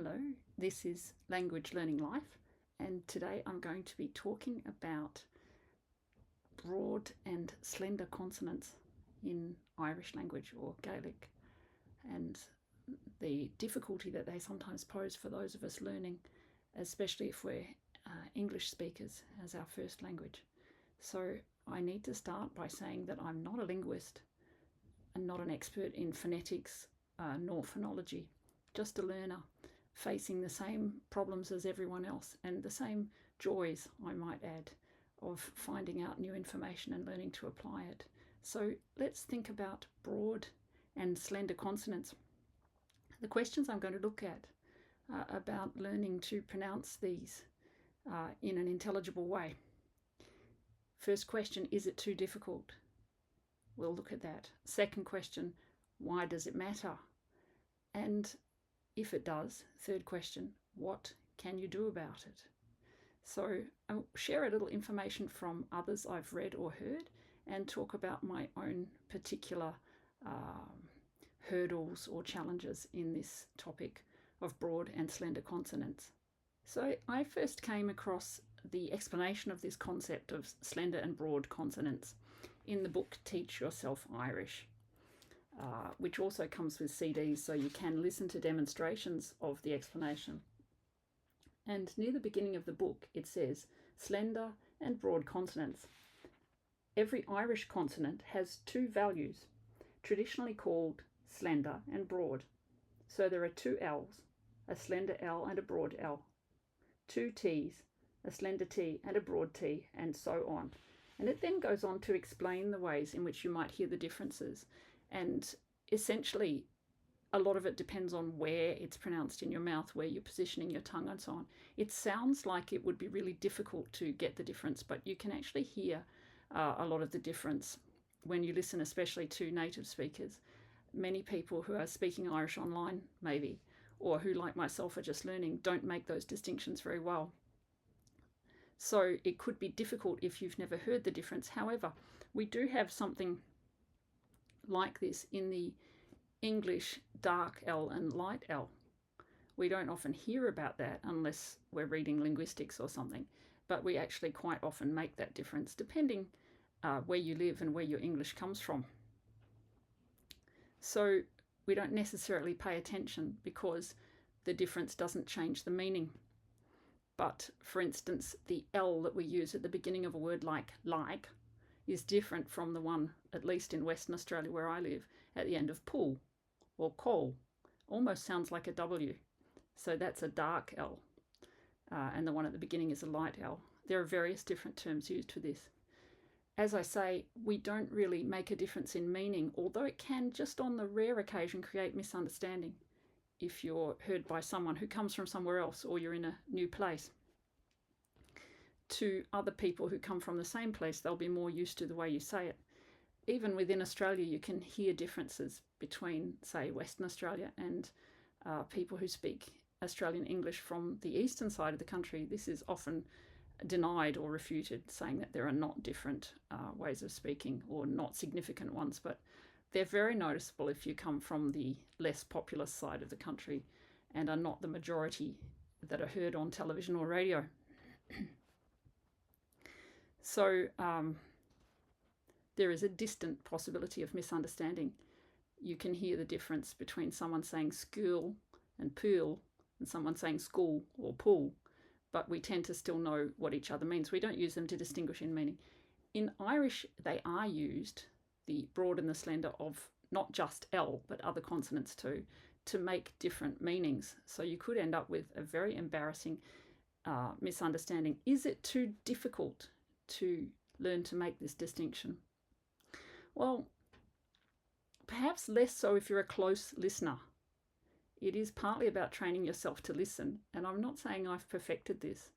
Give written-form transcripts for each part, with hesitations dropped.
Hello, this is Language Learning Life, and today I'm going to be talking about broad and slender consonants in Irish language or Gaelic, and the difficulty that they sometimes pose for those of us learning, especially if we're English speakers as our first language. So I need to start by saying that I'm not a linguist and not an expert in phonetics nor phonology, just a learner facing the same problems as everyone else and the same joys, I might add, of finding out new information and learning to apply it. So let's think about broad and slender consonants. The questions I'm going to look at about learning to pronounce these in an intelligible way. First question, is it too difficult? We'll look at that. Second question, why does it matter? And if it does, third question, what can you do about it? So I'll share a little information from others I've read or heard and talk about my own particular hurdles or challenges in this topic of broad and slender consonants. So I first came across the explanation of this concept of slender and broad consonants in the book Teach Yourself Irish, which also comes with CDs, so you can listen to demonstrations of the explanation. And near the beginning of the book, it says slender and broad consonants. Every Irish consonant has two values, traditionally called slender and broad. So there are two L's, a slender L and a broad L, two T's, a slender T and a broad T, and so on. And it then goes on to explain the ways in which you might hear the differences. And essentially, a lot of it depends on where it's pronounced in your mouth, where you're positioning your tongue and so on. It sounds like it would be really difficult to get the difference, but you can actually hear a lot of the difference when you listen, especially to native speakers. Many people who are speaking Irish online, maybe, or who, like myself, are just learning, don't make those distinctions very well. So it could be difficult if you've never heard the difference. However, we do have something like this in the English dark L and light L. We don't often hear about that unless we're reading linguistics or something, but we actually quite often make that difference depending where you live and where your English comes from. So we don't necessarily pay attention because the difference doesn't change the meaning. But for instance, the L that we use at the beginning of a word like is different from the one, at least in Western Australia where I live, at the end of pool or coal. Almost sounds like a W. So that's a dark L. And the one at the beginning is a light L. There are various different terms used for this. As I say, we don't really make a difference in meaning, although it can, just on the rare occasion, create misunderstanding if you're heard by someone who comes from somewhere else or you're in a new place. To other people who come from the same place, they'll be more used to the way you say it. Even within Australia, you can hear differences between, say, Western Australia and people who speak Australian English from the eastern side of the country. This is often denied or refuted, saying that there are not different ways of speaking or not significant ones, but they're very noticeable if you come from the less populous side of the country and are not the majority that are heard on television or radio. So there is a distant possibility of misunderstanding. You can hear the difference between someone saying school and pool and someone saying school or pool, but we tend to still know what each other means. We don't use them to distinguish in meaning. In Irish, they are used, the broad and the slender, of not just L, but other consonants too, to make different meanings. So you could end up with a very embarrassing misunderstanding. Is it too difficult to learn to make this distinction? Well, perhaps less so if you're a close listener. It is partly about training yourself to listen, and I'm not saying I've perfected this.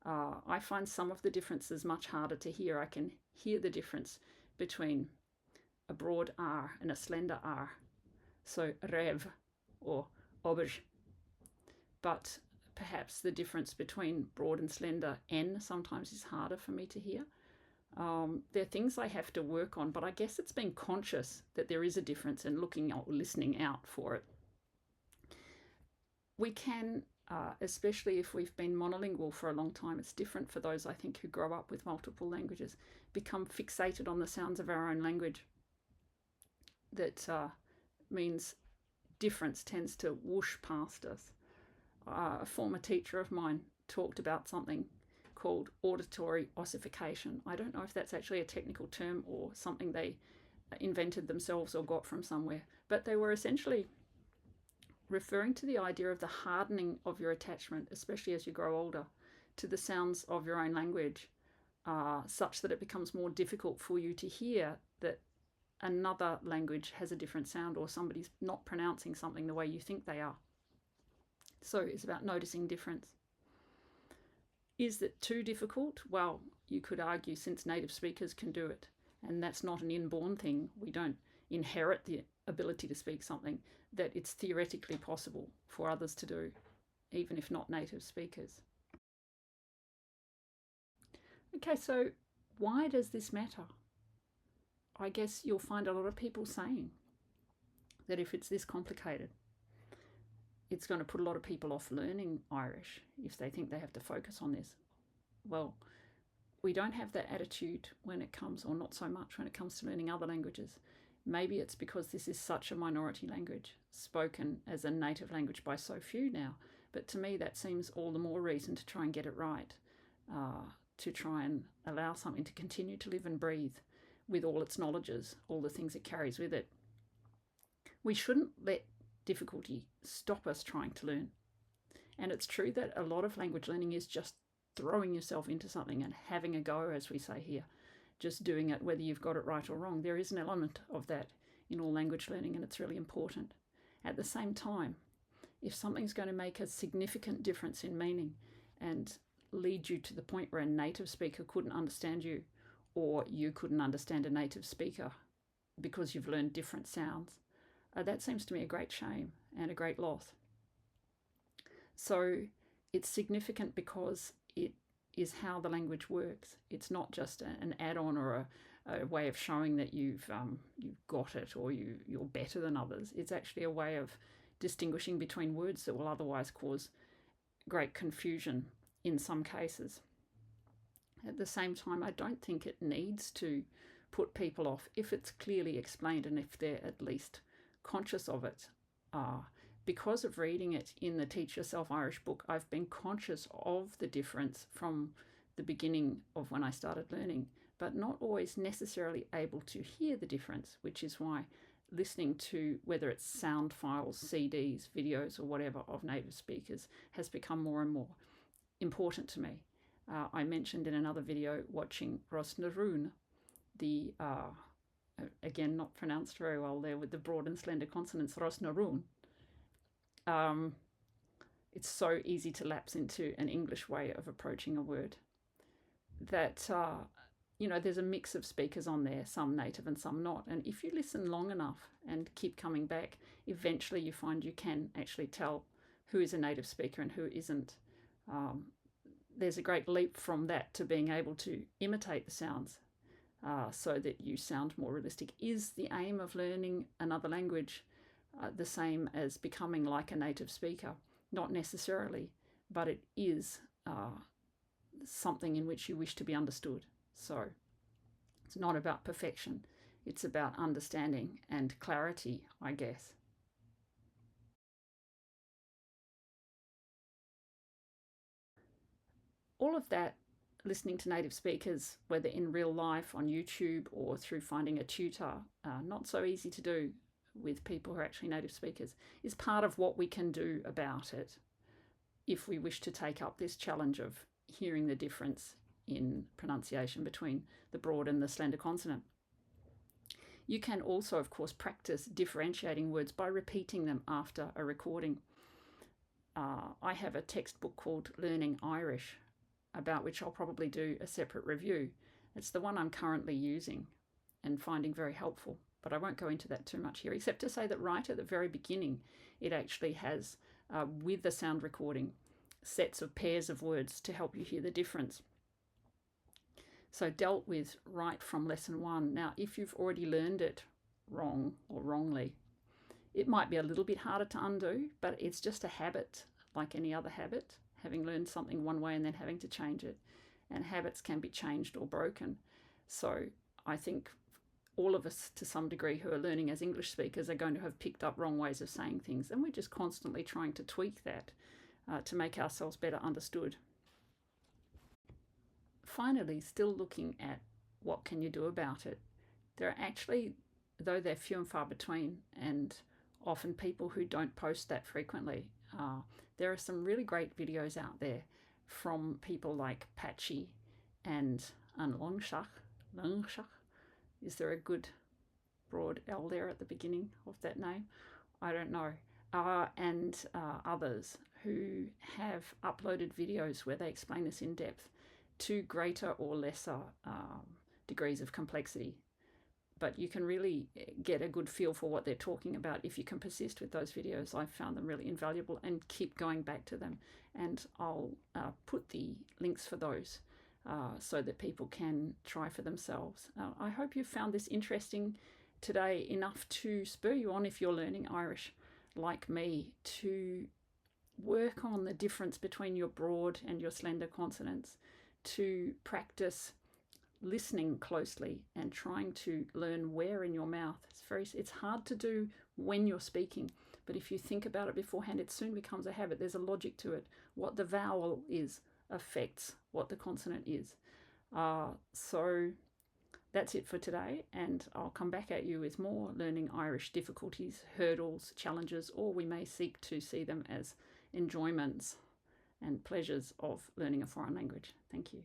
I find some of the differences much harder to hear. I can hear the difference between a broad R and a slender R, so rev or auberge. But perhaps the difference between broad and slender N sometimes is harder for me to hear. There are things I have to work on, but I guess it's being conscious that there is a difference and looking or listening out for it. We can, especially if we've been monolingual for a long time, it's different for those, I think, who grow up with multiple languages, become fixated on the sounds of our own language. That means difference tends to whoosh past us. A former teacher of mine talked about something called auditory ossification. I don't know if that's actually a technical term or something they invented themselves or got from somewhere, but they were essentially referring to the idea of the hardening of your attachment, especially as you grow older, to the sounds of your own language, such that it becomes more difficult for you to hear that another language has a different sound or somebody's not pronouncing something the way you think they are. So it's about noticing difference. Is it too difficult? Well, you could argue, since native speakers can do it, and that's not an inborn thing, we don't inherit the ability to speak something, that it's theoretically possible for others to do, even if not native speakers. Okay, so why does this matter? I guess you'll find a lot of people saying that if it's this complicated, it's going to put a lot of people off learning Irish if they think they have to focus on this. Well, we don't have that attitude when it comes, or not so much when it comes to learning other languages. Maybe it's because this is such a minority language, spoken as a native language by so few now. But to me, that seems all the more reason to try and get it right, to try and allow something to continue to live and breathe with all its knowledges, all the things it carries with it. We shouldn't let difficulty stop us trying to learn. And it's true that a lot of language learning is just throwing yourself into something and having a go, as we say here, just doing it whether you've got it right or wrong. There is an element of that in all language learning, and it's really important. At the same time, if something's going to make a significant difference in meaning and lead you to the point where a native speaker couldn't understand you, or you couldn't understand a native speaker because you've learned different sounds, that seems to me a great shame and a great loss. So it's significant because it is how the language works. It's not just an add-on or a way of showing that you've got it or you're better than others. It's actually a way of distinguishing between words that will otherwise cause great confusion in some cases. At the same time, I don't think it needs to put people off if it's clearly explained and if they're at least conscious of it. Because of reading it in the Teach Yourself Irish book, I've been conscious of the difference from the beginning of when I started learning, but not always necessarily able to hear the difference, which is why listening to, whether it's sound files, CDs, videos, or whatever of native speakers has become more and more important to me. I mentioned in another video watching Ros Naroon, the, again, not pronounced very well there with the broad and slender consonants, Ros Naroon. It's so easy to lapse into an English way of approaching a word that, there's a mix of speakers on there, some native and some not. And if you listen long enough and keep coming back, eventually you find you can actually tell who is a native speaker and who isn't. There's a great leap from that to being able to imitate the sounds so that you sound more realistic. Is the aim of learning another language the same as becoming like a native speaker? Not necessarily, but it is something in which you wish to be understood. So it's not about perfection, it's about understanding and clarity, I guess. All of that, listening to native speakers, whether in real life on YouTube or through finding a tutor, not so easy to do with people who are actually native speakers, is part of what we can do about it if we wish to take up this challenge of hearing the difference in pronunciation between the broad and the slender consonant. You can also, of course, practice differentiating words by repeating them after a recording. I have a textbook called Learning Irish, about which I'll probably do a separate review. It's the one I'm currently using and finding very helpful, but I won't go into that too much here, except to say that right at the very beginning, it actually has, with the sound recording, sets of pairs of words to help you hear the difference. So dealt with right from lesson 1. Now, if you've already learned it wrong or wrongly, It might be a little bit harder to undo, but it's just a habit like any other habit, having learned something one way and then having to change it. And habits can be changed or broken. So I think all of us, to some degree, who are learning as English speakers are going to have picked up wrong ways of saying things, and we're just constantly trying to tweak that to make ourselves better understood. Finally, still looking at what can you do about it, there are actually, though they're few and far between, and often people who don't post that frequently, there are some really great videos out there from people like Patchy and Longshach. Is there a good broad L there at the beginning of that name? I don't know. And others who have uploaded videos where they explain this in depth to greater or lesser degrees of complexity. But you can really get a good feel for what they're talking about if you can persist with those videos. I've found them really invaluable and keep going back to them. And I'll put the links for those so that people can try for themselves. I hope you found this interesting today enough to spur you on, if you're learning Irish like me, to work on the difference between your broad and your slender consonants, to practice listening closely and trying to learn where in your mouth. It's hard to do when you're speaking, but if you think about it beforehand, it soon becomes a habit. There's a logic to it. What the vowel is affects what the consonant is. So that's it for today, and I'll come back at you with more learning Irish difficulties, hurdles, challenges, or we may seek to see them as enjoyments and pleasures of learning a foreign language. Thank you.